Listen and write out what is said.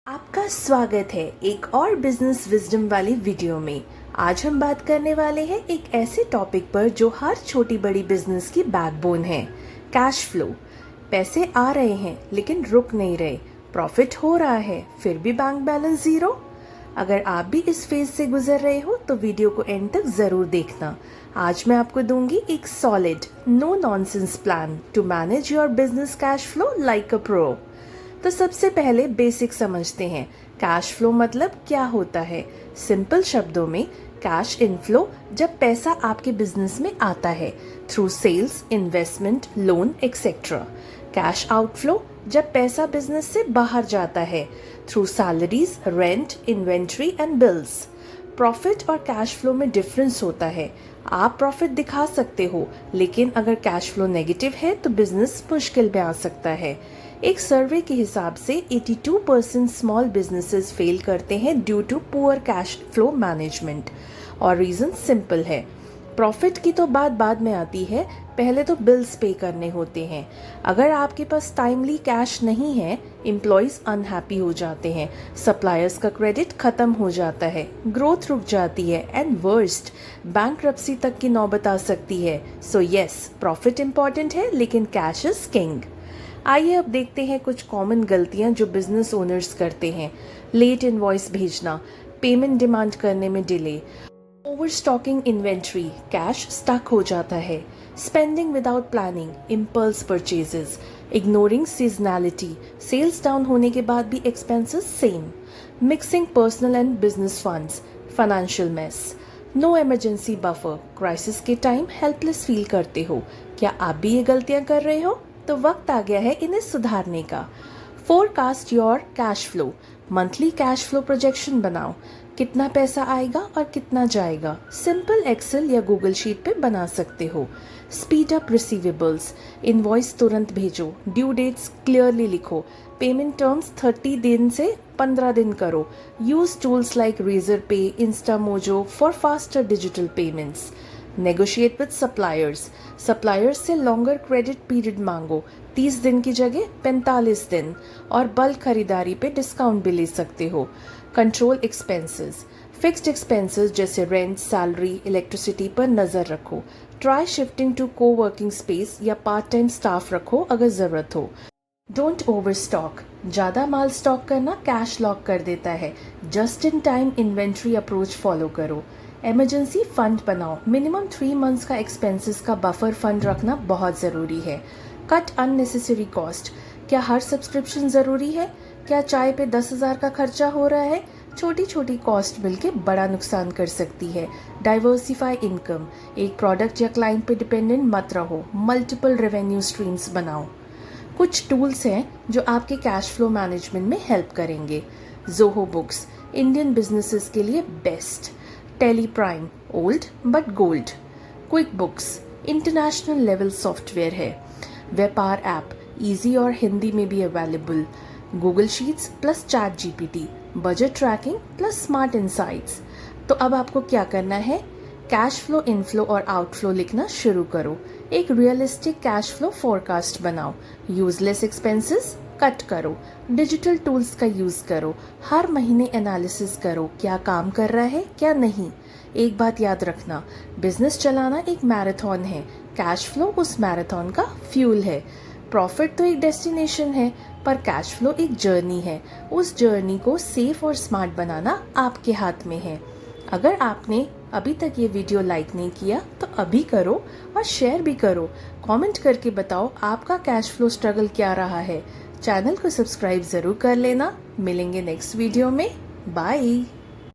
आपका स्वागत है एक और बिजनेस विजडम वाली वीडियो में। आज हम बात करने वाले हैं एक ऐसे टॉपिक पर जो हर छोटी बड़ी बिजनेस की बैकबोन है, कैश फ्लो। पैसे आ रहे हैं लेकिन रुक नहीं रहे, प्रॉफिट हो रहा है फिर भी बैंक बैलेंस जीरो। अगर आप भी इस फेज से गुजर रहे हो तो वीडियो को एंड तक जरूर देखना। आज मैं आपको दूंगी एक solid no nonsense plan to manage your business cash flow like a pro. तो सबसे पहले बेसिक समझते हैं, कैश फ्लो मतलब क्या होता है। सिंपल शब्दों में कैश इनफ्लो जब पैसा आपके बिजनेस में आता है through sales, investment, loan etcetera. Cash outflow जब पैसा बिजनेस से बाहर जाता है through salaries, rent, inventory and bills. Profit और कैश फ्लो में डिफरेंस होता है। आप प्रॉफिट दिखा सकते हो लेकिन अगर कैश फ्लो नेगेटिव है तो बिजनेस मुश्किल में आ सकता है। एक सर्वे के हिसाब से 82% स्मॉल बिजनेसेस फेल करते हैं due to poor cash flow management. और रीजन सिंपल है, प्रॉफिट की तो बात बाद में आती है, पहले तो बिल्स पे करने होते हैं। अगर आपके पास टाइमली कैश नहीं है, एम्प्लॉयज अनहैप्पी हो जाते हैं, सप्लायर्स का क्रेडिट खत्म हो जाता है, ग्रोथ रुक जाती है एंड वर्स्ट बैंकरप्सी तक की नौबत आ सकती है। सो यस, प्रॉफिट इंपॉर्टेंट है लेकिन कैश इज किंग। आइए अब देखते हैं कुछ कॉमन गलतियां जो बिजनेस ओनर्स करते हैं। लेट इनवॉइस भेजना, पेमेंट डिमांड करने में delay, over stocking inventory, cash stuck हो जाता है, spending without planning, impulse purchases, ignoring seasonality, sales down होने के बाद भी expenses same, mixing personal and business funds, financial mess, no emergency buffer, crisis के टाइम हेल्पलेस फील करते हो। क्या आप भी ये गलतियां कर रहे हो? तो वक्त आ गया है इन्हें सुधारने का। Forecast your cash flow, monthly cash flow projection बनाओ, कितना पैसा आएगा और कितना जाएगा, सिंपल एक्सेल या गूगल शीट पे बना सकते हो। स्पीड अप रिसीवेबल्स, इनवॉइस तुरंत भेजो, ड्यू डेट्स क्लियरली लिखो, पेमेंट टर्म्स 30 दिन से 15 दिन करो। यूज टूल्स लाइक रेजर पे, Instamojo for faster digital payments. Negotiate with suppliers, suppliers से लॉन्गर क्रेडिट पीरियड मांगो, 30 दिन की जगह 45 दिन, और बल्क खरीदारी पे डिस्काउंट भी ले सकते हो। कंट्रोल एक्सपेंसेस, फिक्स्ड एक्सपेंसेस जैसे रेंट, सैलरी, इलेक्ट्रिसिटी पर नजर रखो। ट्राई शिफ्टिंग टू को वर्किंग स्पेस या पार्ट टाइम स्टाफ रखो अगर जरूरत हो। डोंट ओवर स्टॉक, ज्यादा माल स्टॉक करना कैश लॉक कर देता है। Just in time inventory approach follow करो। इमरजेंसी फंड बनाओ, मिनिमम 3 मंथ्स का एक्सपेंसेस का बफर फंड रखना बहुत ज़रूरी है। कट अननेसेसरी कॉस्ट, क्या हर सब्सक्रिप्शन ज़रूरी है? क्या चाय पे 10,000 का खर्चा हो रहा है? छोटी छोटी कॉस्ट मिलके बड़ा नुकसान कर सकती है। डाइवर्सिफाई इनकम, एक प्रोडक्ट या क्लाइंट पे डिपेंडेंट मत रहो, मल्टीपल रेवेन्यू स्ट्रीम्स बनाओ। कुछ टूल्स हैं जो आपके कैश फ्लो मैनेजमेंट में हेल्प करेंगे। जोहो बुक्स, इंडियन बिजनेसेस के लिए best. Tally Prime, old but gold. QuickBooks, international level software है। व्यापार ऐप, इजी और हिंदी में भी available. Google Sheets plus ChatGPT, budget tracking plus smart insights. तो अब आपको क्या करना है, कैश फ्लो, इनफ्लो और आउटफ्लो लिखना शुरू करो। एक रियलिस्टिक कैश फ्लो फोरकास्ट बनाओ। यूजलेस एक्सपेंसेस कट करो। डिजिटल टूल्स का यूज करो। हर महीने एनालिसिस करो, क्या काम कर रहा है क्या नहीं। एक बात याद रखना, बिजनेस चलाना एक मैराथन है, कैश फ्लो उस मैराथन का फ्यूल है। प्रॉफिट तो एक डेस्टिनेशन है पर कैश फ्लो एक जर्नी है। उस जर्नी को सेफ और स्मार्ट बनाना आपके हाथ में है। अगर आपने अभी तक ये वीडियो लाइक नहीं किया तो अभी करो और शेयर भी करो। कमेंट करके बताओ आपका कैश फ्लो स्ट्रगल क्या रहा है। चैनल को सब्सक्राइब जरूर कर लेना। मिलेंगे नेक्स्ट वीडियो में। बाय।